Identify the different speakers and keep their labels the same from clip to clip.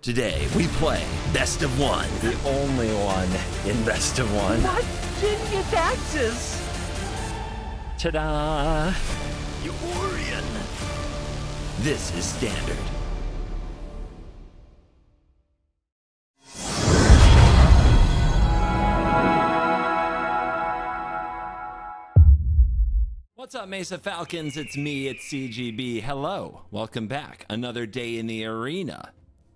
Speaker 1: Today we play Best of One.
Speaker 2: The only one in Best of One.
Speaker 3: What? Virginia taxes!
Speaker 2: Ta-da!
Speaker 1: Eorian. This is Standard. What's up, Mesa Falcons? It's me, it's CGB. Hello, welcome back. Another day in the arena.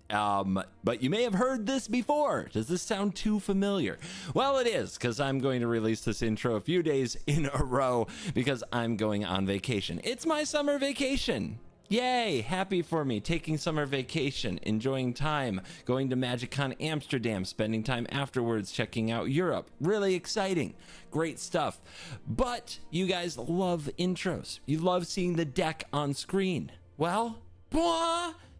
Speaker 1: But you may have heard this before. Does this sound too familiar? Well, it is, because I'm going to release this intro a few days in a row because I'm going on vacation. It's my summer vacation. Yay, happy for me, taking summer vacation, enjoying time, going to MagicCon Amsterdam, spending time afterwards, checking out Europe. Really exciting, great stuff. But you guys love intros. You love seeing the deck on screen. Well,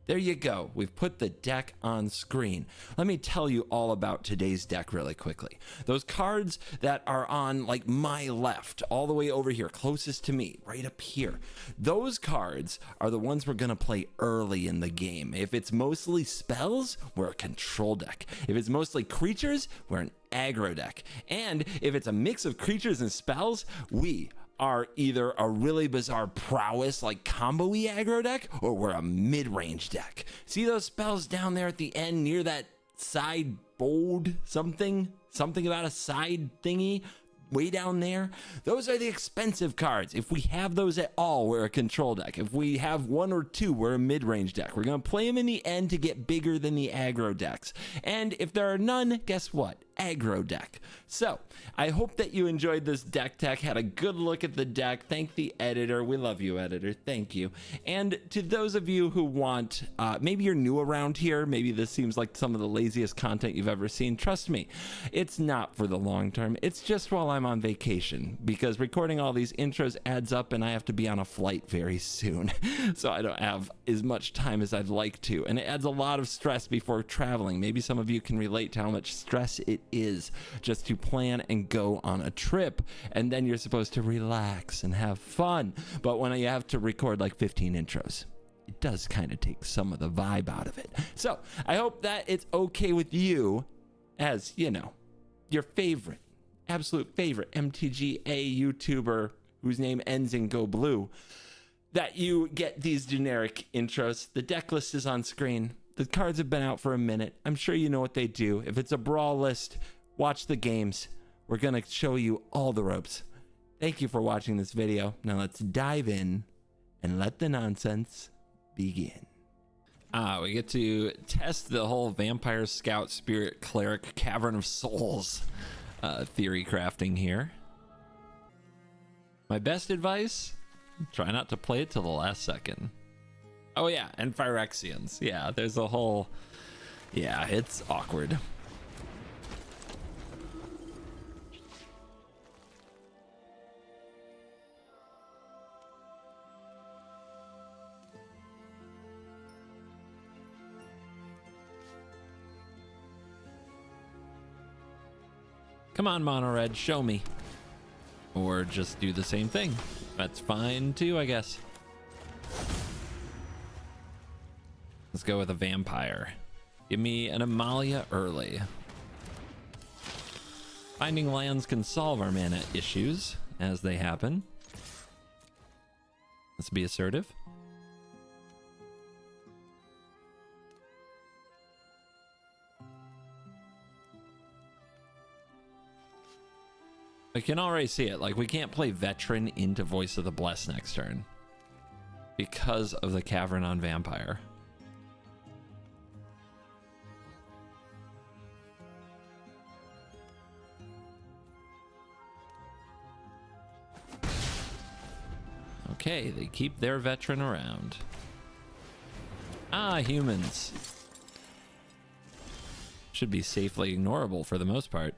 Speaker 1: there you go. We've put the deck on screen. Let me tell you all about today's deck really quickly. Those cards that are on like my left, all the way over here, closest to me, right up here. Those cards are the ones we're gonna play early in the game. If it's mostly spells, we're a control deck. If it's mostly creatures, we're an aggro deck. And if it's a mix of creatures and spells, we are either a really bizarre prowess like combo-y aggro deck, or we're a mid-range deck. See those spells down there at the end near that sideboard? Something about a side thingy way down there? Those are the expensive cards. If we have those at all, we're a control deck. If we have one or two, we're a mid-range deck. We're gonna play them in the end to get bigger than the aggro decks. And if there are none, guess what? Aggro deck. So I hope that you enjoyed this deck tech, had a good look at the deck. Thank the editor. We love you, editor. Thank you. And to those of you who want, maybe you're new around here, maybe this seems like some of the laziest content you've ever seen. Trust me, it's not for the long term. It's just while I'm on vacation, because recording all these intros adds up and I have to be on a flight very soon. So I don't have as much time as I'd like to. And it adds a lot of stress before traveling. Maybe some of you can relate to how much stress it is just to plan and go on a trip, and then you're supposed to relax and have fun. But when you have to record like 15 intros, it does kind of take some of the vibe out of it. So I hope that it's okay with you, as you know, your favorite, absolute favorite MTGA YouTuber whose name ends in Go Blue, that you get these generic intros. The deck list is on screen. The cards have been out for a minute. I'm sure you know what they do. If it's a brawl list, watch the games. We're gonna show you all the ropes. Thank you for watching this video. Now let's dive in and let the nonsense begin. We get to test the whole Vampire Scout Spirit Cleric Cavern of Souls theory crafting here. My best advice, try not to play it till the last second. Oh yeah, and Phyrexians. Yeah, there's a whole... Yeah, it's awkward. Come on, Mono Red, show me. Or just do the same thing. That's fine too, I guess. Let's go with a vampire. Give me an Amalia early. Finding lands can solve our mana issues as they happen. Let's be assertive. I can already see it. Like, we can't play Veteran into Voice of the Blessed next turn because of the Cavern on Vampire. Okay, they keep their Veteran around. Ah, humans. Should be safely ignorable for the most part.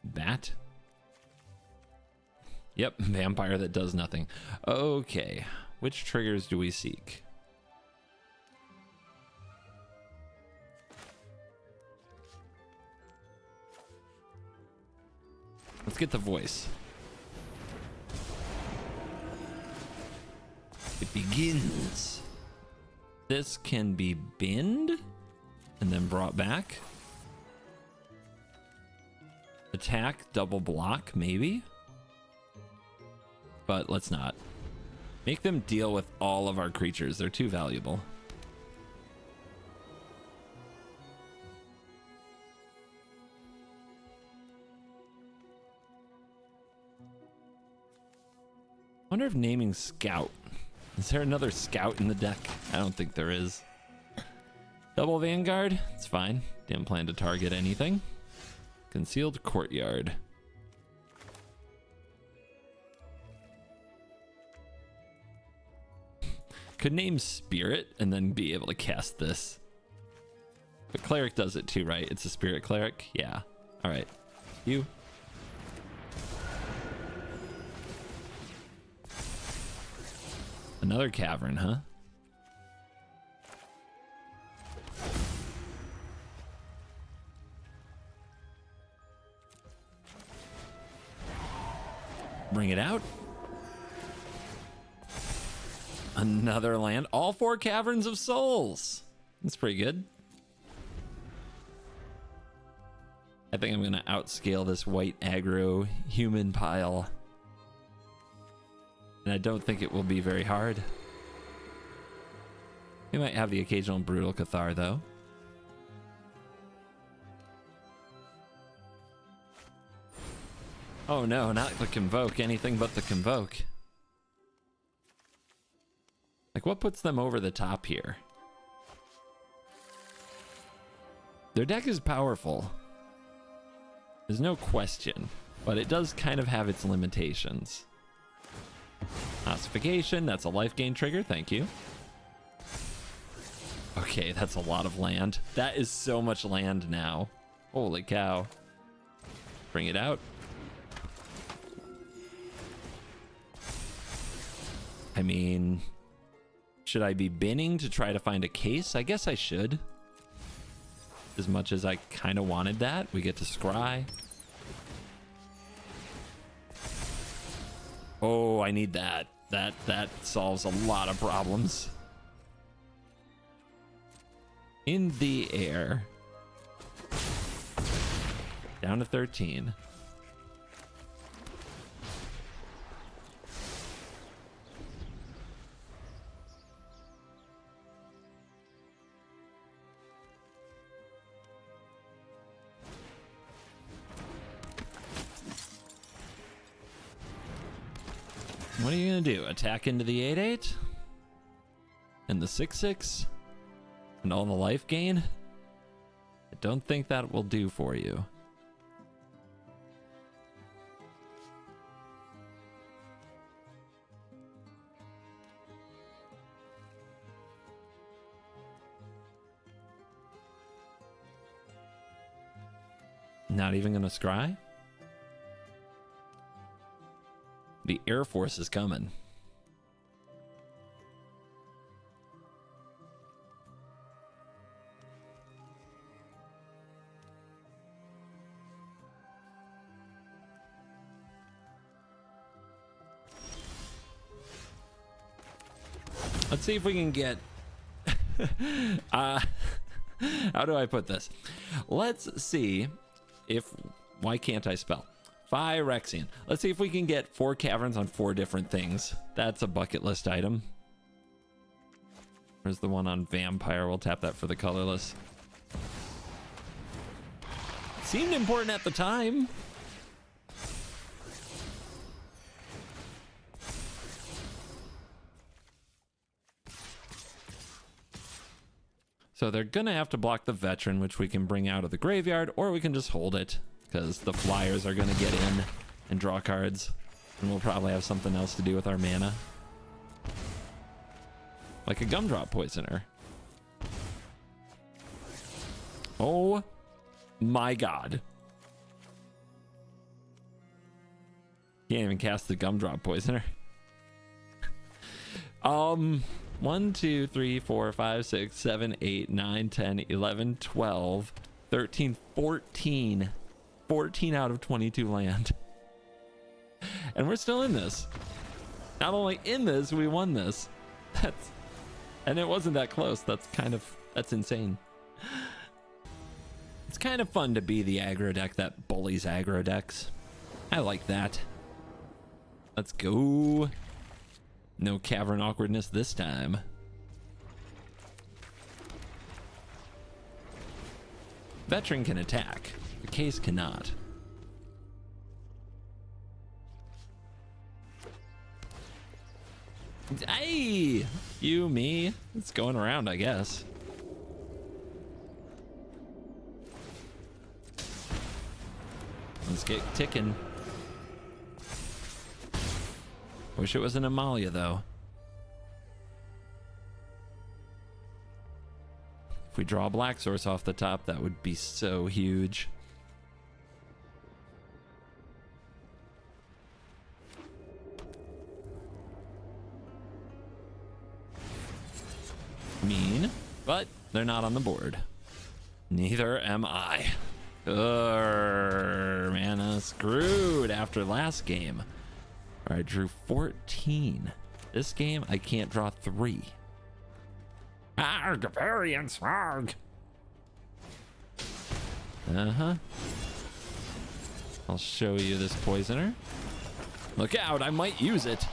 Speaker 1: Bat. Yep, vampire that does nothing. Okay, which triggers do we seek? Let's get the voice. It begins. This can be binned? and then brought back. Attack, double block, maybe? But let's not. Make them deal with all of our creatures. They're too valuable. I wonder if naming Scout. Is there another Scout in the deck? I don't think there is. Double Vanguard? It's fine. Didn't plan to target anything. Concealed Courtyard. Could name Spirit and then be able to cast this. But Cleric does it too, right? It's a Spirit Cleric? Yeah. Alright. You. Another Cavern, huh? Bring it out. Another land. All 4 Caverns of Souls. That's pretty good. I think I'm going to outscale this white aggro human pile. And I don't think it will be very hard. We might have the occasional Brutal Cathar, though. Oh no, not the Convoke. Anything but the Convoke. Like, what puts them over the top here? Their deck is powerful. There's no question. But it does kind of have its limitations. Ossification, that's a life gain trigger, thank you. Okay, that's a lot of land. That is so much land now. Holy cow. Bring it out. I mean, should I be binning to try to find a case? I guess I should. As much as I kind of wanted that. We get to scry. Oh, I need that. That solves a lot of problems. In the air. Down to 13. What are you gonna do? Attack into the 8/8? And the 6/6? And all the life gain? I don't think that will do for you. Not even gonna scry? The Air Force is coming. Let's see if we can get how do I put this? Let's see if why can't I spell? Phyrexian. Let's see if we can get 4 caverns on 4 different things. That's a bucket list item. Where's the one on vampire? We'll tap that for the colorless. Seemed important at the time. So they're gonna have to block the veteran, which we can bring out of the graveyard, or we can just hold it. Because the flyers are going to get in and draw cards. And we'll probably have something else to do with our mana. Like a Gumdrop Poisoner. Oh my god. Can't even cast the Gumdrop Poisoner. 1, 2, 3, 4, 5, 6, 7, 8, 9, 10, 11, 12, 13, 14. 14 out of 22 land. And we're still in this. Not only in this, we won this. And it wasn't that close. That's insane. It's kind of fun to be the aggro deck that bullies aggro decks. I like that. Let's go. No cavern awkwardness this time. Veteran can attack. The case cannot. Hey! You, me. It's going around, I guess. Let's get ticking. Wish it was an Amalia, though. If we draw a black source off the top, that would be so huge. Mean, but they're not on the board. Neither am I. Man, screwed after last game. Where I drew 14. This game, I can't draw 3. Arg, variance, arg. I'll show you this poisoner. Look out, I might use it.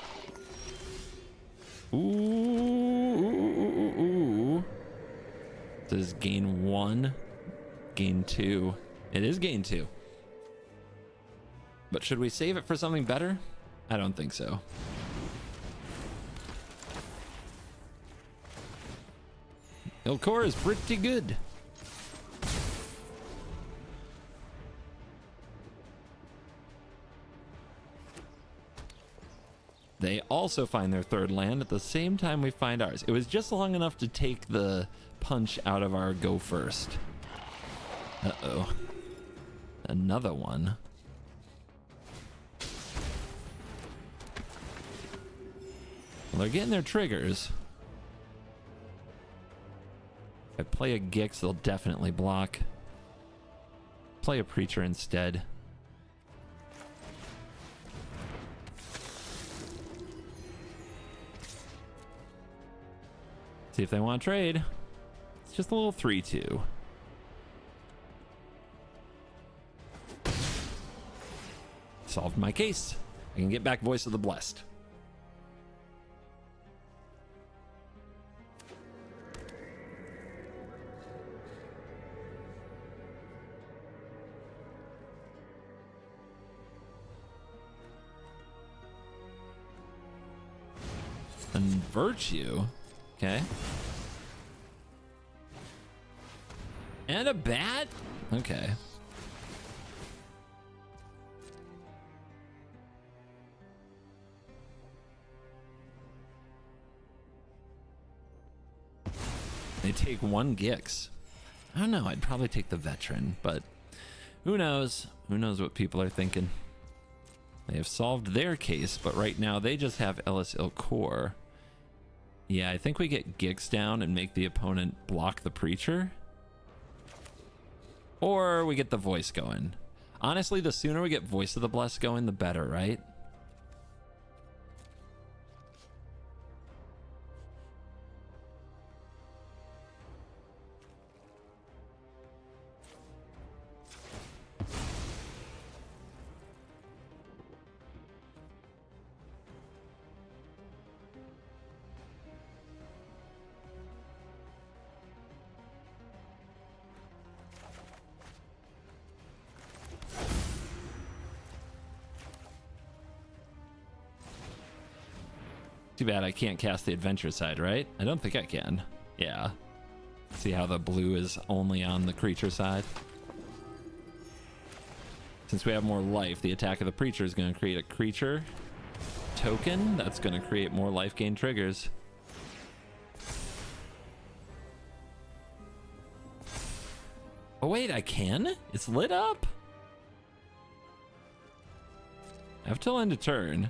Speaker 1: Ooh. This is gain 1, gain 2. It is gain 2. But should we save it for something better? I don't think so. Ilkor is pretty good. They also find their third land at the same time we find ours. It was just long enough to take the punch out of our go first. Uh-oh. Another one. Well, they're getting their triggers. If I play a Gix, they'll definitely block. Play a Preacher instead. See if they want to trade. It's just a little 3-2. Solved my case. I can get back Voice of the Blessed. And Virtue. Okay. And a bat? Okay. They take one Gix. I don't know. I'd probably take the Veteran, but who knows? Who knows what people are thinking? They have solved their case, but right now they just have Ellis Ilkor. Yeah, I think we get Gix down and make the opponent block the Preacher. Or we get the Voice going. Honestly, the sooner we get Voice of the Blessed going, the better, right? Too bad I can't cast the adventure side, right? I don't think I can. Yeah. See how the blue is only on the creature side? Since we have more life, the attack of the Preacher is going to create a creature token. That's going to create more life gain triggers. Oh wait, I can? It's lit up? I have till end of turn.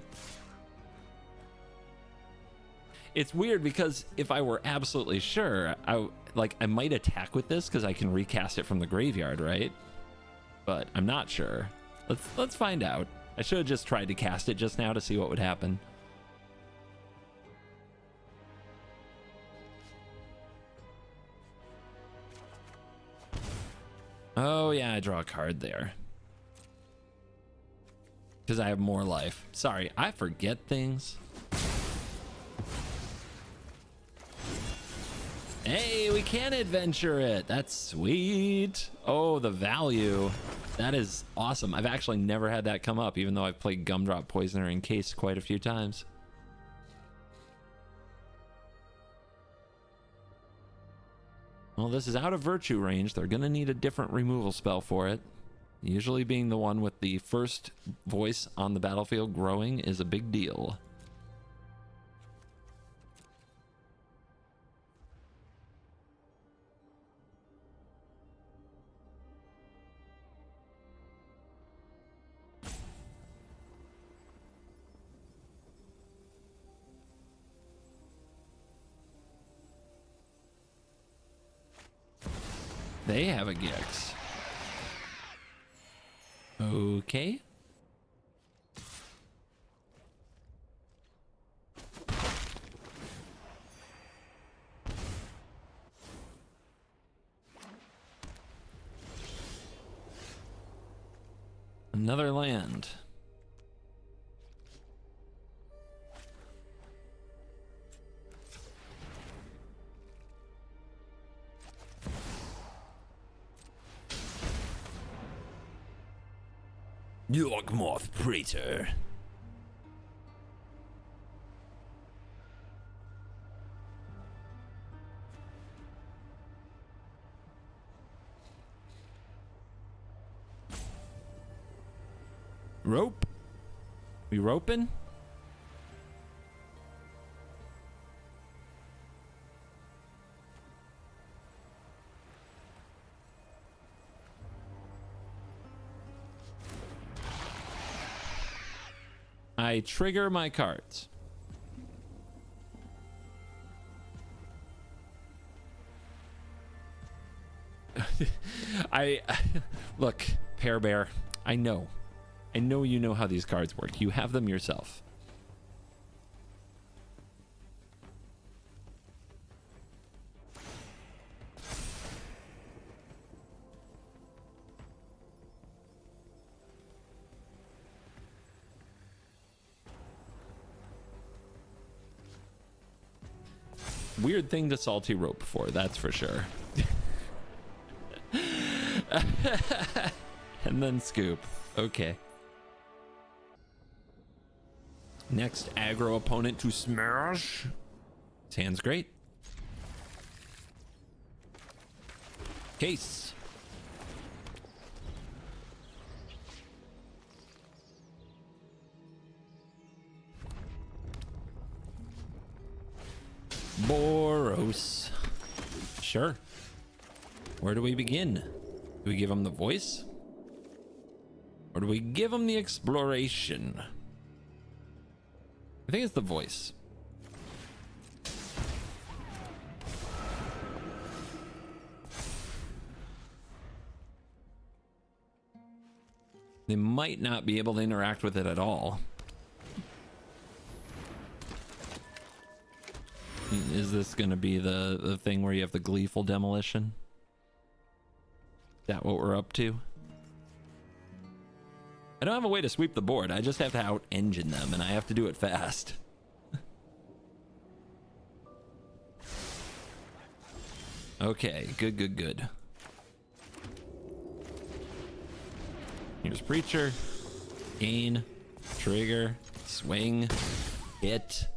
Speaker 1: It's weird because if I were absolutely sure, I might attack with this because I can recast it from the graveyard, right? But I'm not sure. Let's find out. I should have just tried to cast it just now to see what would happen. Oh yeah, I draw a card there. Because I have more life. Sorry, I forget things. Hey, we can adventure it. That's sweet. Oh, the value. That is awesome. I've actually never had that come up, even though I've played Gumdrop Poisoner in Case quite a few times. Well, this is out of Virtue range. They're going to need a different removal spell for it. Usually being the one with the first voice on the battlefield growing is a big deal. They have a Gix. Okay. Another land. Yawgmoth Praetor. Rope? We roping? I trigger my cards. Look, Pear Bear, I know you know how these cards work. You have them yourself. Weird thing to salty rope for, that's for sure. And then scoop. Okay. Next aggro opponent to smash. His hand's great. Case. Boros. Sure. Where do we begin? Do we give him the voice? Or do we give him the exploration? I think it's the voice. They might not be able to interact with it at all. Is this going to be the thing where you have the gleeful demolition? Is that what we're up to? I don't have a way to sweep the board. I just have to out-engine them, and I have to do it fast. Okay, good. Here's Preacher. Gain. Trigger. Swing. Hit.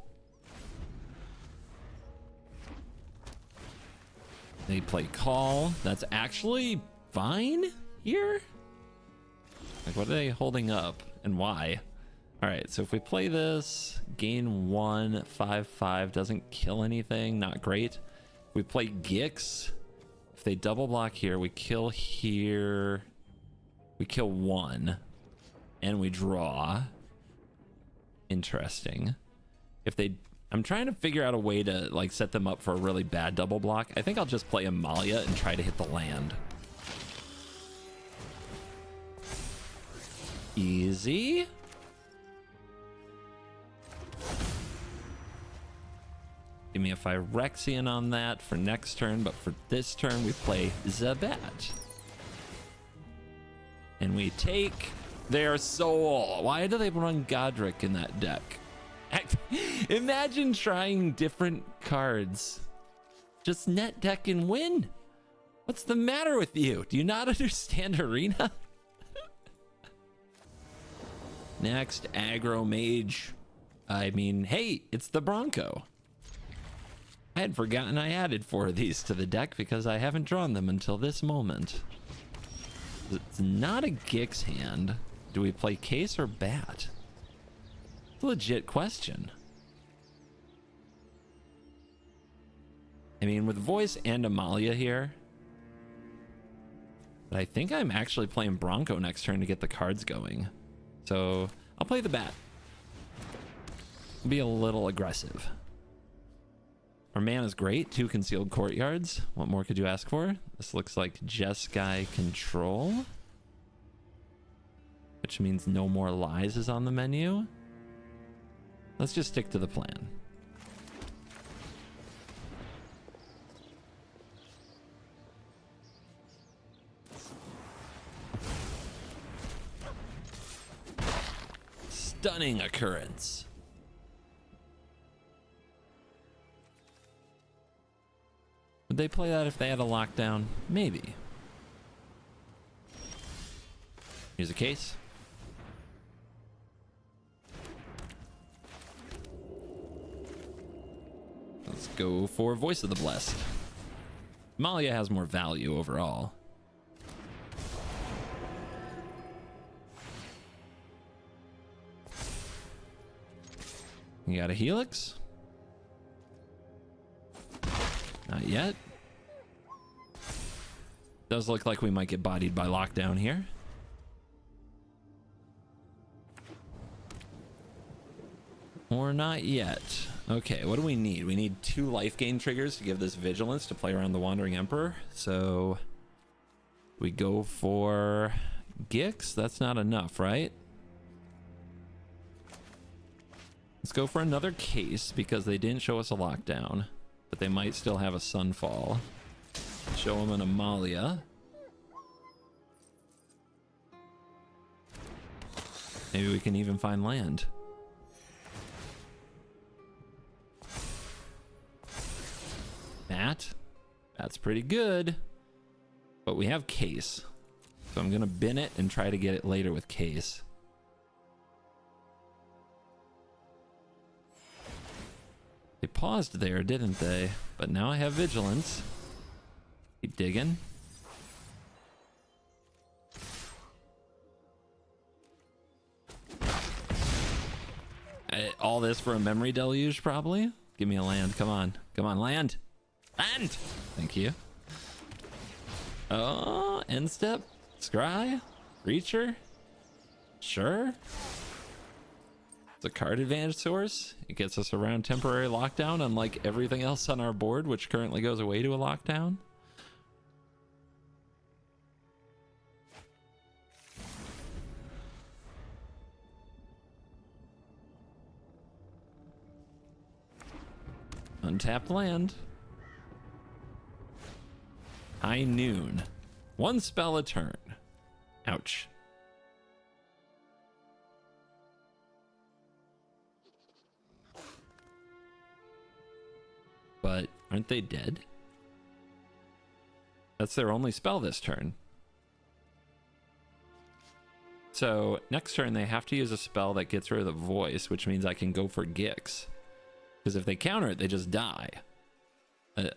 Speaker 1: They play Call. That's actually fine here? Like, what are they holding up and why? All right, so if we play this, gain 1, 5/5, doesn't kill anything, not great. We play Gix. If they double block here, we kill here. We kill 1 and we draw. Interesting. If they, I'm trying to figure out a way to like set them up for a really bad double block. I think I'll just play Amalia and try to hit the land. Easy. Give me a Phyrexian on that for next turn, but for this turn we play Zabat. And we take their soul. Why do they run Godric in that deck? Imagine trying different cards. Just net deck and win. What's the matter with you? Do you not understand Arena? Next, aggro mage. I mean, hey, it's the Bronco. I had forgotten I added 4 of these to the deck because I haven't drawn them until this moment. It's not a Gix hand. Do we play Case or Bat? It's a legit question. I mean, with Voice and Amalia here, but I think I'm actually playing Bronco next turn to get the cards going. So I'll play the Bat. Be a little aggressive. Our mana is great. 2 concealed courtyards. What more could you ask for? This looks like Jeskai control, which means no more lies is on the menu. Let's just stick to the plan. Stunning occurrence. Would they play that if they had a lockdown? Maybe. Here's a Case. Let's go for Voice of the Blessed. Malia has more value overall. You got a Helix? Not yet. Does look like we might get bodied by lockdown here. Or not yet. Okay, what do we need? We need 2 life gain triggers to give this vigilance to play around the Wandering Emperor. So we go for Gix. That's not enough, right? Let's go for another Case because they didn't show us a lockdown, but they might still have a Sunfall. Show them an Amalia. Maybe we can even find land. Bat. That's pretty good. But we have Case. So I'm going to bin it and try to get it later with Case. They paused there, didn't they? But now I have Vigilance. Keep digging. All this for a memory deluge, probably? Give me a land. Come on. Come on, land. Land! Thank you. Oh, end step. Scry. Reacher. Sure. It's a card advantage source. It gets us around temporary lockdown, unlike everything else on our board, which currently goes away to a lockdown. Untapped land. High Noon. 1 spell a turn. Ouch. But aren't they dead? That's their only spell this turn. So next turn they have to use a spell that gets rid of the voice, which means I can go for Gix. Because if they counter it, they just die.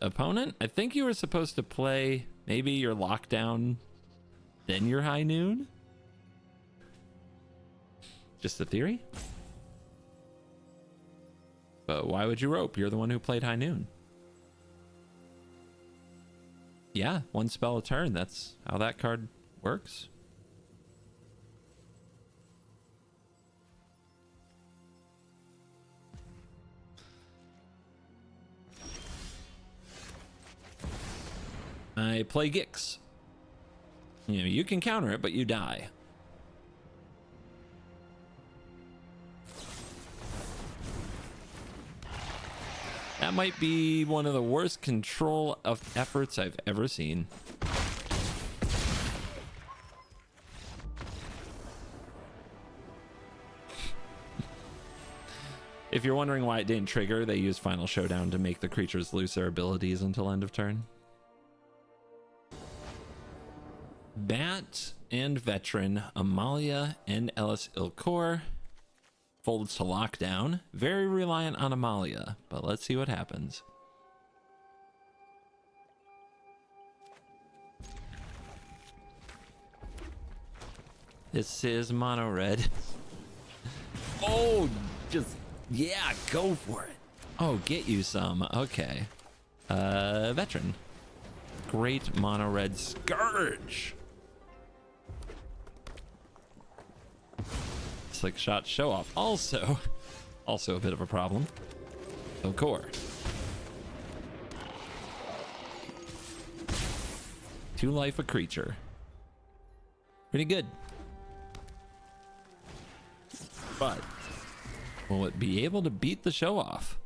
Speaker 1: Opponent, I think you were supposed to play maybe your lockdown, then your High Noon. Just a theory. But why would you rope? You're the one who played High Noon. Yeah, 1 spell a turn. That's how that card works. I play Gix. You know, you can counter it, but you die. That might be one of the worst control of efforts I've ever seen. If you're wondering why it didn't trigger, they used Final Showdown to make the creatures lose their abilities until end of turn. Bat and Veteran, Amalia and Ellis Ilkor. Folds to Lockdown. Very reliant on Amalia, but let's see what happens. This is mono red. Oh, just, yeah, go for it. Oh, get you some. Okay. Veteran. Great mono red Scourge. Slick shot show off. Also a bit of a problem. So core. 2 life a creature. Pretty good. But will it be able to beat the show off?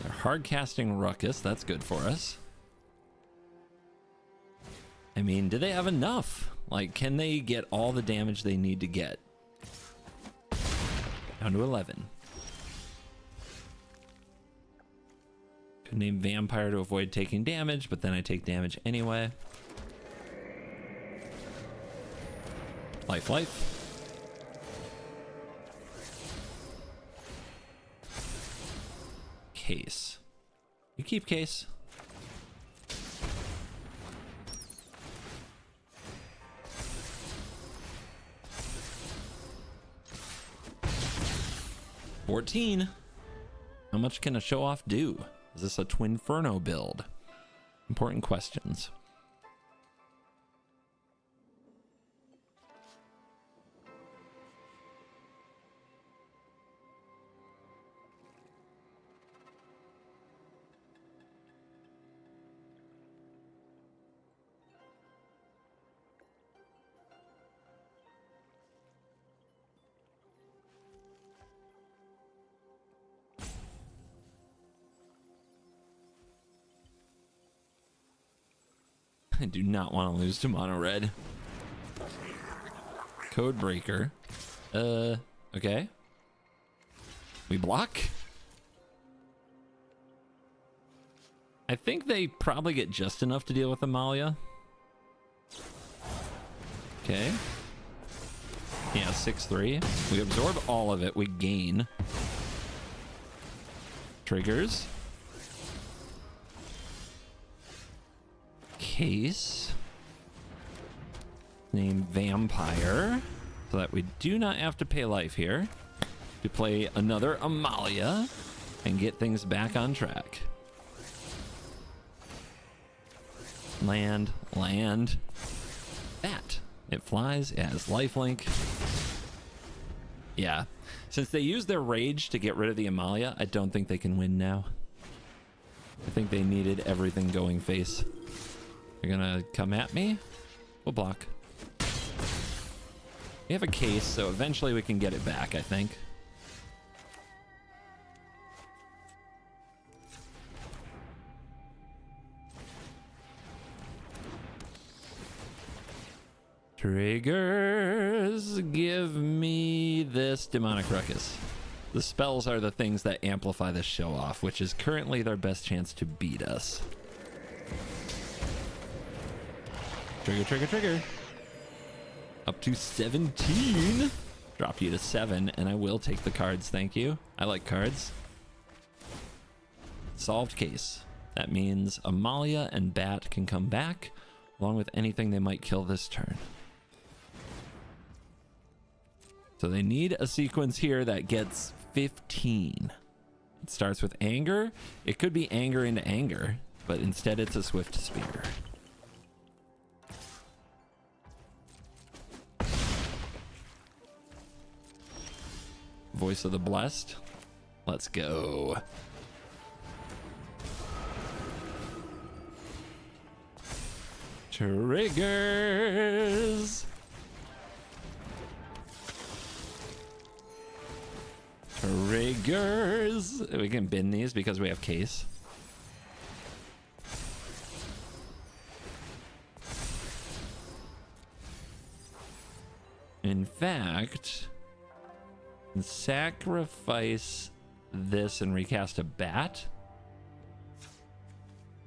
Speaker 1: They're hard casting Ruckus. That's good for us. I mean, do they have enough? Like, can they get all the damage they need to get? Down to 11. Could name Vampire to avoid taking damage, but then I take damage anyway. Life. Case. You keep Case. $14. How much can a show off do? Is this a Twinferno build? Important questions. I do not want to lose to mono red. Code breaker. Okay. We block. I think they probably get just enough to deal with Amalia. Okay. Yeah, 6/3. We absorb all of it. We gain. Triggers. Case. Name Vampire. So that we do not have to pay life here. To play another Amalia and get things back on track. Land. Bat. It flies. It has lifelink. Yeah. Since they used their rage to get rid of the Amalia, I don't think they can win now. I think they needed everything going face. They're gonna come at me. We'll block. We have a Case, so eventually we can get it back, I think. Triggers. Give me this Demonic Ruckus. The spells are the things that amplify the show off, which is currently their best chance to beat us. Trigger. Up to 17. Drop you to 7, and I will take the cards, thank you. I like cards. Solved Case. That means Amalia and Bat can come back, along with anything they might kill this turn. So they need a sequence here that gets 15. It starts with Anger. It could be Anger into Anger, but instead it's a Swift Spear. Voice of the Blessed. Let's go. Triggers. We can bin these because we have Case. In fact, And sacrifice this and recast a bat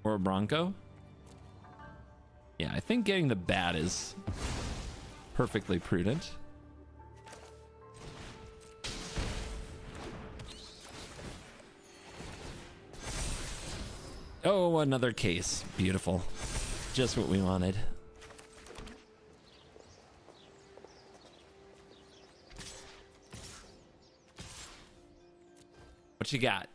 Speaker 1: or a Bronco. Yeah, I think getting the bat is perfectly prudent. Oh, another case. Beautiful. Just what we wanted. What you got?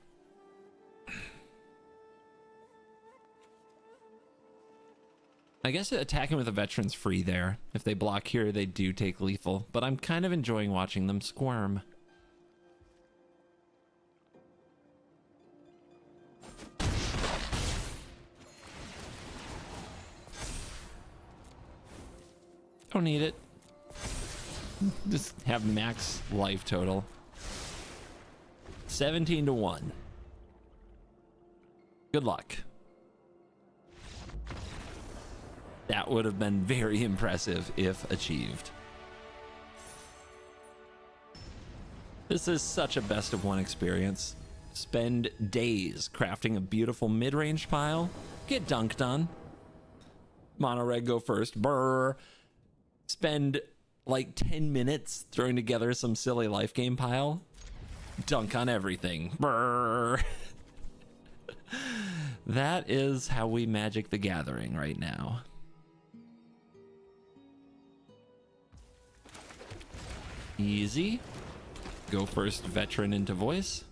Speaker 1: I guess attacking with a veteran's free there. If they block here, they do take lethal, but I'm kind of enjoying watching them squirm. Don't need it. Just have max life total. 17-1. Good luck. That would have been very impressive if achieved. This is such a best of one experience. Spend days crafting a beautiful mid-range pile. Get dunked on. Mono red go first. Brr. Spend like 10 minutes throwing together some silly life game pile. Dunk on everything. Brr. That is how we Magic the Gathering right now. Easy. Go first veteran into voice.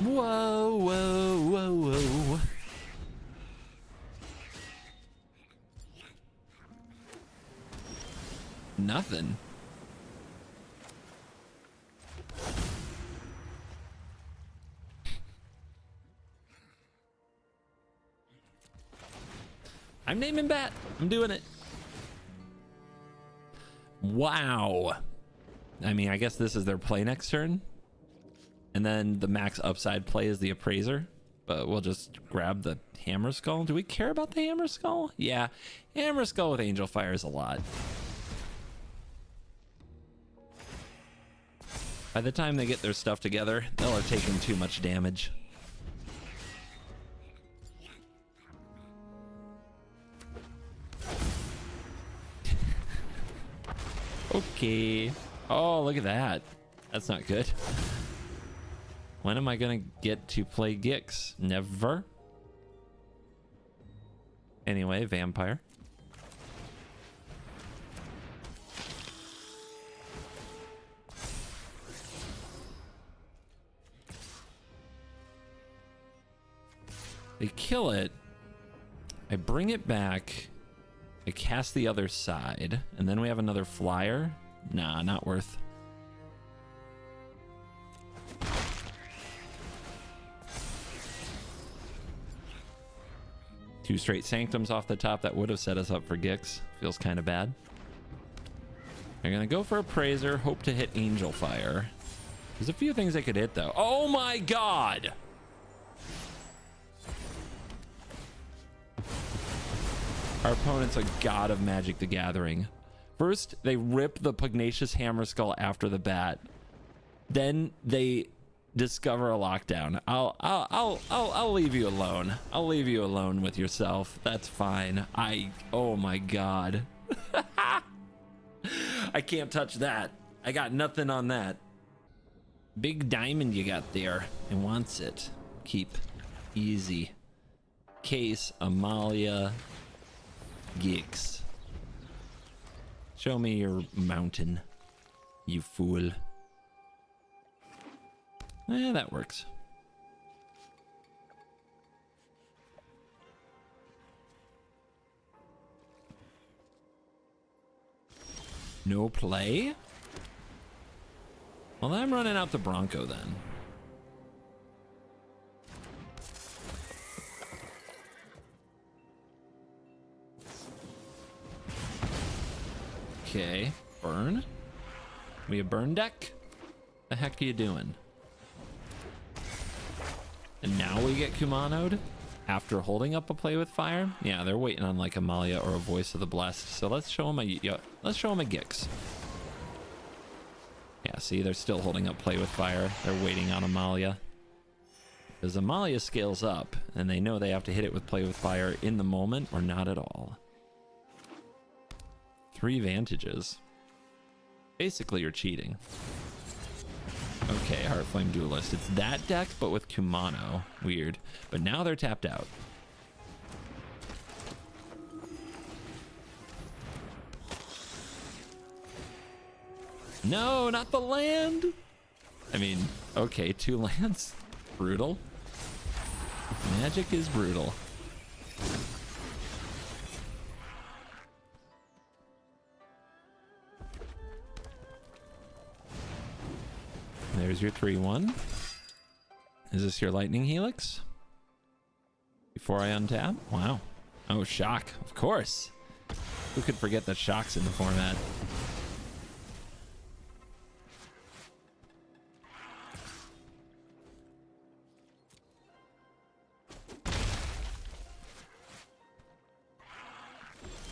Speaker 1: Whoa, whoa, whoa, whoa. Nothing. I'm naming bat. I'm doing it. Wow. I mean, I guess this is their play next turn. And then the max upside play is the appraiser. But we'll just grab the hammer skull. Do we care about the hammer skull? Yeah. Hammer skull with angel fire is a lot. By the time they get their stuff together, they'll have taken too much damage. Okay. Oh, look at that. That's not good. When am I gonna get to play Gix? Never. Anyway, vampire. They kill it. I bring it back. I cast the other side. And then we have another flyer. Nah, not worth. Two straight Sanctums off the top. That would have set us up for Gix. Feels kind of bad. They're going to go for Appraiser. Hope to hit Angel Fire. There's a few things they could hit, though. Oh, my God! Our opponent's a god of Magic the Gathering. First, they rip the Pugnacious Hammer Skull after the bat. Then they discover a lockdown. I'll leave you alone. I'll leave you alone with yourself. That's fine. Oh my God. I can't touch that. I got nothing on that. Big diamond you got there. It wants it. Keep. Easy. Case, Amalia, Gix. Show me your mountain, you fool. Eh, that works. No play? Well, I'm running out the Bronco then. Okay, burn. We a burn deck? The heck are you doing? And now we get Kumano'd? after holding up a Play with Fire. Yeah, they're waiting on like Amalia or a Voice of the Blessed. So let's show them a Gix. Yeah, see, they're still holding up Play with Fire. They're waiting on Amalia. Because Amalia scales up, and they know they have to hit it with Play with Fire in the moment or not at all. 3 Vantages. Basically, you're cheating. Okay, Heartflame Duelist. It's that deck, but with Kumano. Weird. But now they're tapped out. No, not the land! I mean, okay, 2 lands. Brutal. Magic is brutal. There's your 3/1. Is this your Lightning Helix? Before I untap? Wow. Oh, Shock. Of course. Who could forget that Shock's in the format?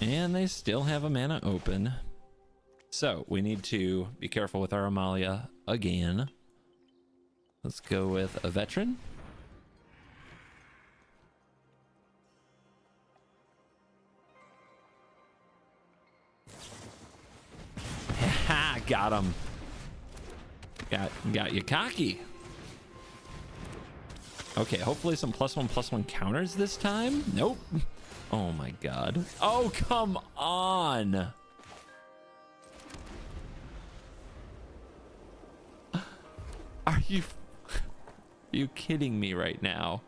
Speaker 1: And they still have a mana open. So we need to be careful with our Amalia again. Let's go with a Veteran. Ha! Got him. Got you cocky. Okay, hopefully some +1/+1 counters this time. Nope. Oh my god. Oh, come on. Are you kidding me right now?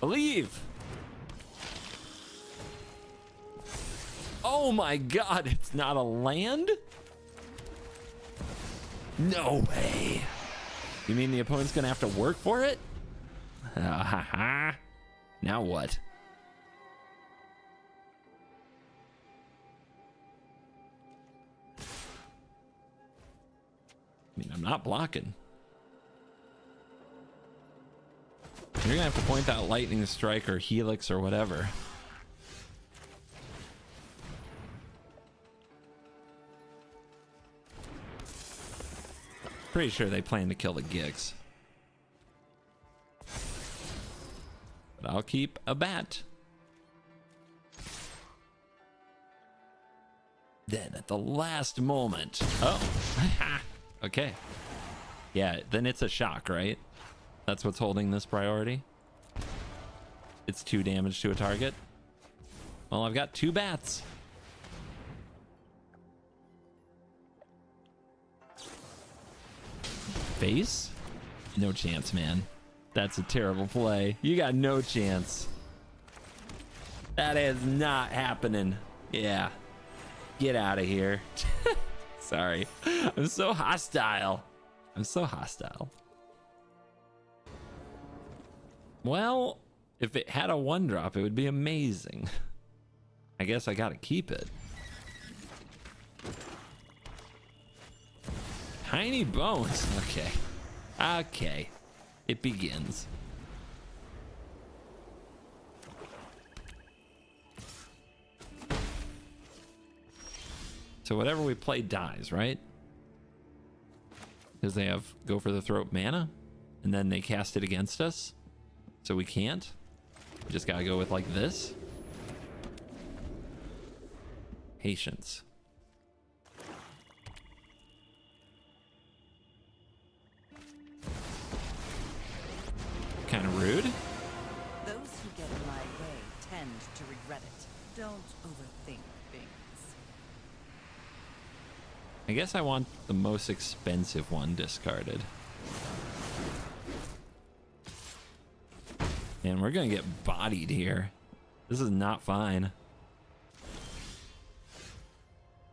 Speaker 1: Believe. Oh my god, it's not a land? No way. You mean the opponent's gonna have to work for it? Now what? I mean, I'm not blocking. You're gonna have to point out Lightning Strike or Helix or whatever. Pretty sure they plan to kill the Gix. But I'll keep a bat. Then at the last moment. Oh. Okay. Yeah, then it's a shock, right? That's what's holding this priority. It's 2 damage to a target. Well, I've got 2 bats. Face? No chance, man. That's a terrible play. You got no chance. That is not happening. Yeah. Get out of here. Sorry. I'm so hostile. I'm so hostile. Well, if it had a 1-drop, it would be amazing. I guess I gotta keep it. Tiny bones. Okay. Okay. It begins. So whatever we play dies, right? Because they have Go for the Throat mana, and then they cast it against us. So we can't. We just gotta go with like this. Patience. Kind of rude.
Speaker 4: Those who get in my way tend to regret it. Don't overthink things.
Speaker 1: I guess I want the most expensive one discarded. And we're gonna get bodied here. This is not fine.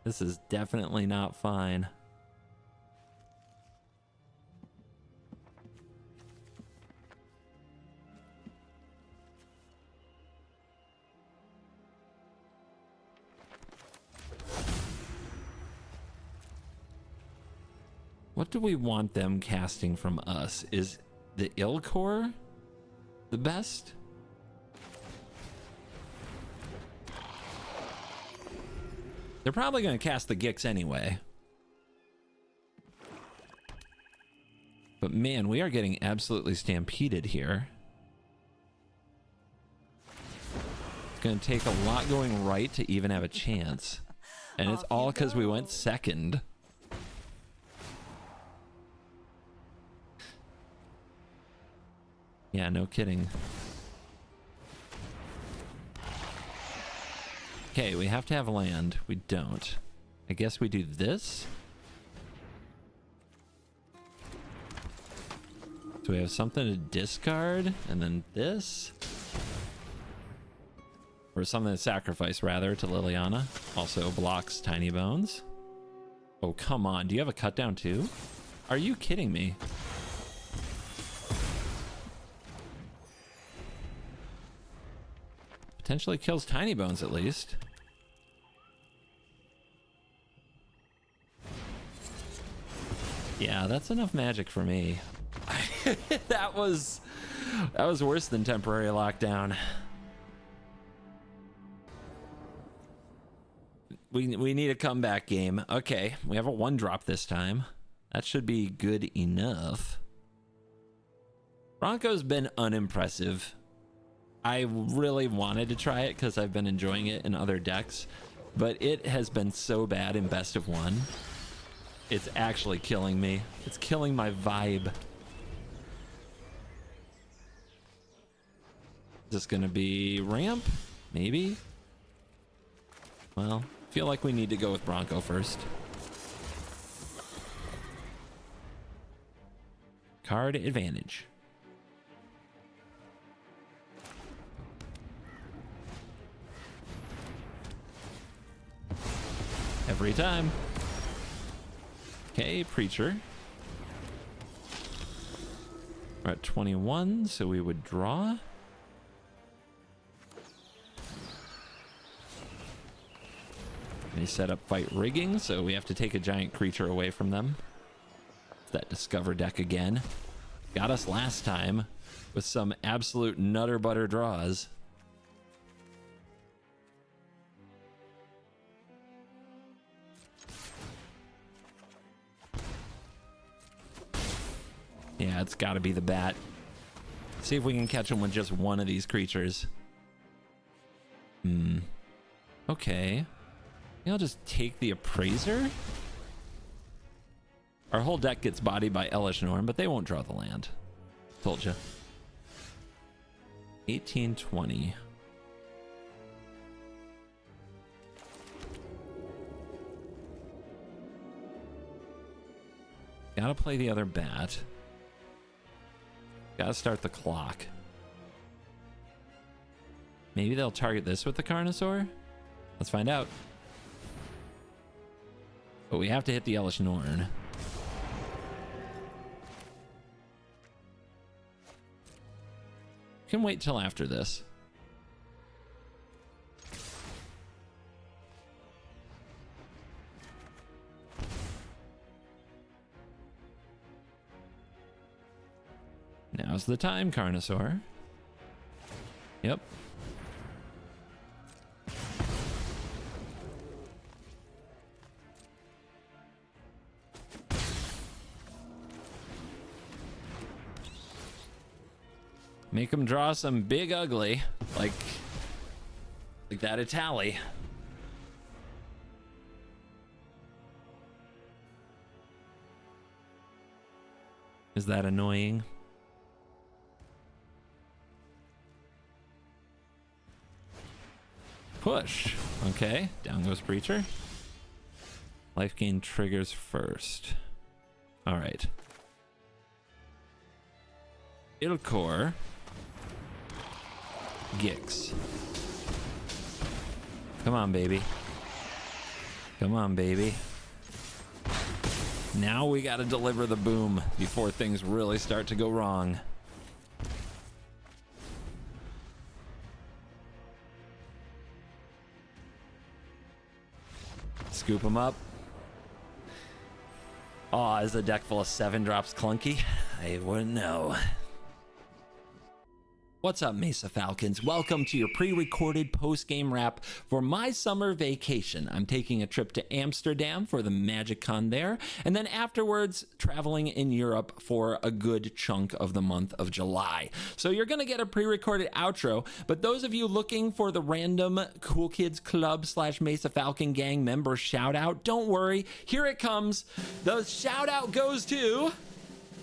Speaker 1: This is definitely not fine. What do we want them casting from us? Is the Ilkor the best? They're probably going to cast the Gix anyway. But man, we are getting absolutely stampeded here. It's going to take a lot going right to even have a chance. And it's all because we went second. Yeah, no kidding. Okay, we have to have land. We don't. I guess we do this. So we have something to discard, and then this. Or something to sacrifice, rather, to Liliana. Also blocks Tiny Bones. Oh, come on. Do you have a cut down too? Are you kidding me? Potentially kills Tiny Bones, at least. Yeah, that's enough magic for me. that was worse than temporary lockdown. We need a comeback game. Okay, we have a 1-drop this time. That should be good enough. Bronco's been unimpressive. I really wanted to try it because I've been enjoying it in other decks, but it has been so bad in best of 1. It's actually killing me. It's killing my vibe. Is this gonna be ramp? Maybe? Well, I feel like we need to go with Bronco first. Card advantage. Every time. Okay, Preacher. We're at 21, so we would draw. They set up fight rigging, so we have to take a giant creature away from them. It's that Discover deck again. Got us last time with some absolute nutter butter draws. Yeah, it's got to be the bat. See if we can catch him with just one of these creatures. Okay. I'll just take the Appraiser. Our whole deck gets bodied by Elish Norn, but they won't draw the land. Told you. 1820. Gotta play the other bat. Gotta start the clock. Maybe they'll target this with the Carnosaur? Let's find out. But we have to hit the Elish Norn. Can wait till after this. Now's the time, Carnosaur. Yep. Make him draw some big ugly, like that Itali. Is that annoying? Push. Okay, down goes Preacher. Life gain triggers first. All right. Ilkor. Gix. Come on, baby. Come on, baby. Now we gotta deliver the boom before things really start to go wrong. Scoop him up. Oh, is the deck full of 7-drops clunky?
Speaker 2: I wouldn't know.
Speaker 1: What's up, Mesa Falcons? Welcome to your pre-recorded post-game wrap for my summer vacation. I'm taking a trip to Amsterdam for the Magic Con there, and then afterwards traveling in Europe for a good chunk of the month of July. So you're gonna get a pre-recorded outro, but those of you looking for the random Cool Kids Club / Mesa Falcon Gang member shout out, don't worry, here it comes. The shout out goes to...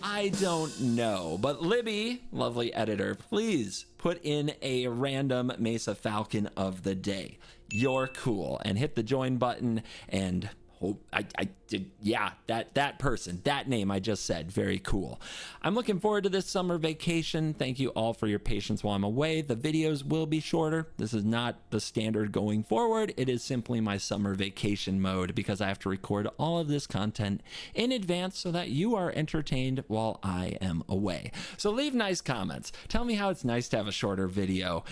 Speaker 1: I don't know, but Libby, lovely editor, please put in a random Mesa Falcon of the day. You're cool, and hit the join button and hope I did. Yeah, that person, that name I just said, very cool. I'm looking forward to this summer vacation. Thank you all for your patience while I'm away. The videos will be shorter. This is not the standard going forward. It is simply my summer vacation mode because I have to record all of this content in advance so that you are entertained while I am away. So leave nice comments. Tell me how it's nice to have a shorter video.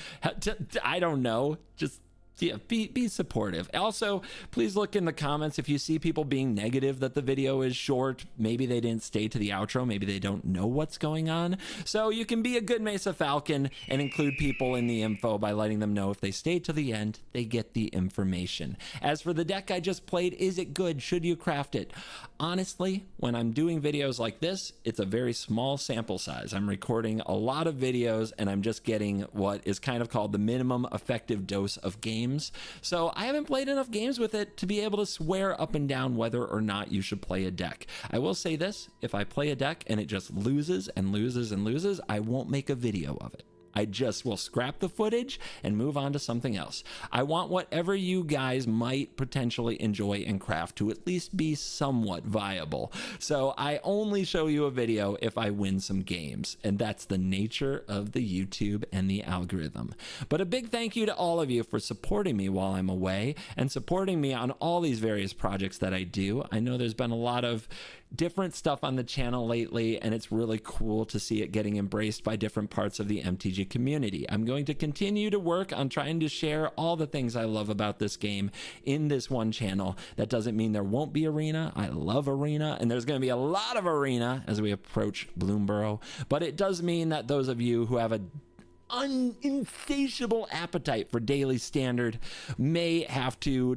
Speaker 1: I don't know, just yeah, be supportive. Also, please look in the comments if you see people being negative that the video is short. Maybe they didn't stay to the outro. Maybe they don't know what's going on. So you can be a good Mesa Falcon and include people in the info by letting them know if they stay to the end, they get the information. As for the deck I just played, is it good? Should you craft it? Honestly, when I'm doing videos like this, it's a very small sample size. I'm recording a lot of videos and I'm just getting what is kind of called the minimum effective dose of games. So I haven't played enough games with it to be able to swear up and down whether or not you should play a deck. I will say this, if I play a deck and it just loses and loses and loses, I won't make a video of it. I just will scrap the footage and move on to something else. I want whatever you guys might potentially enjoy and craft to at least be somewhat viable. So I only show you a video if I win some games, and that's the nature of the YouTube and the algorithm. But a big thank you to all of you for supporting me while I'm away and supporting me on all these various projects that I do. I know there's been a lot of different stuff on the channel lately, and it's really cool to see it getting embraced by different parts of the MTG community. I'm going to continue to work on trying to share all the things I love about this game in this one channel. That doesn't mean there won't be Arena. I love Arena, and there's going to be a lot of Arena as we approach Bloomborough, but it does mean that those of you who have a insatiable appetite for daily standard may have to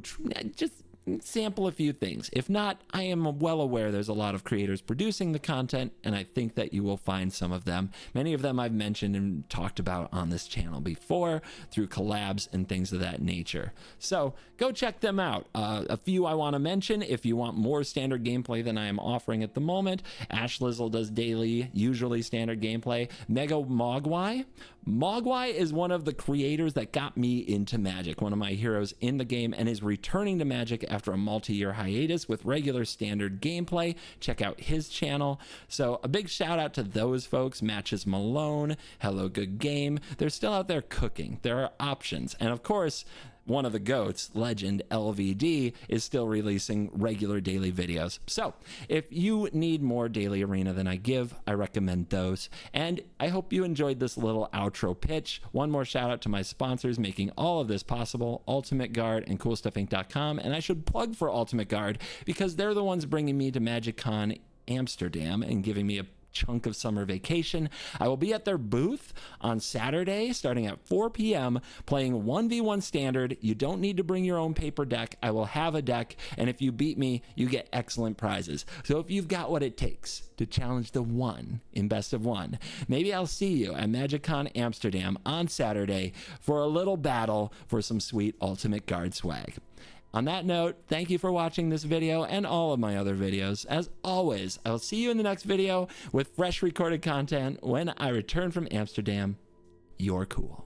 Speaker 1: just sample a few things. If not, I am well aware there's a lot of creators producing the content, and I think that you will find some of them. Many of them I've mentioned and talked about on this channel before through collabs and things of that nature. So go check them out. A few I want to mention if you want more standard gameplay than I am offering at the moment. Ash Lizzle does daily, usually standard gameplay. Mega Mogwai. Mogwai is one of the creators that got me into Magic, one of my heroes in the game, and is returning to Magic after a multi-year hiatus with regular standard gameplay. Check out his channel. So a big shout out to those folks. Matches Malone, Hello Good Game. They're still out there cooking. There are options. And of course, one of the GOATs, Legend LVD, is still releasing regular daily videos. So if you need more daily Arena than I give, I recommend those. And I hope you enjoyed this little outro pitch. One more shout out to my sponsors making all of this possible, Ultimate Guard and CoolStuffInc.com. And I should plug for Ultimate Guard because they're the ones bringing me to Magic Con Amsterdam and giving me a chunk of summer vacation. I will be at their booth on Saturday starting at 4 p.m. playing 1v1 standard. You don't need to bring your own paper deck. I will have a deck, and if you beat me, you get excellent prizes. So if you've got what it takes to challenge the one in best of one, maybe I'll see you at MagicCon Amsterdam on Saturday for a little battle for some sweet Ultimate Guard swag. On that note, thank you for watching this video and all of my other videos. As always, I will see you in the next video with fresh recorded content when I return from Amsterdam. You're cool.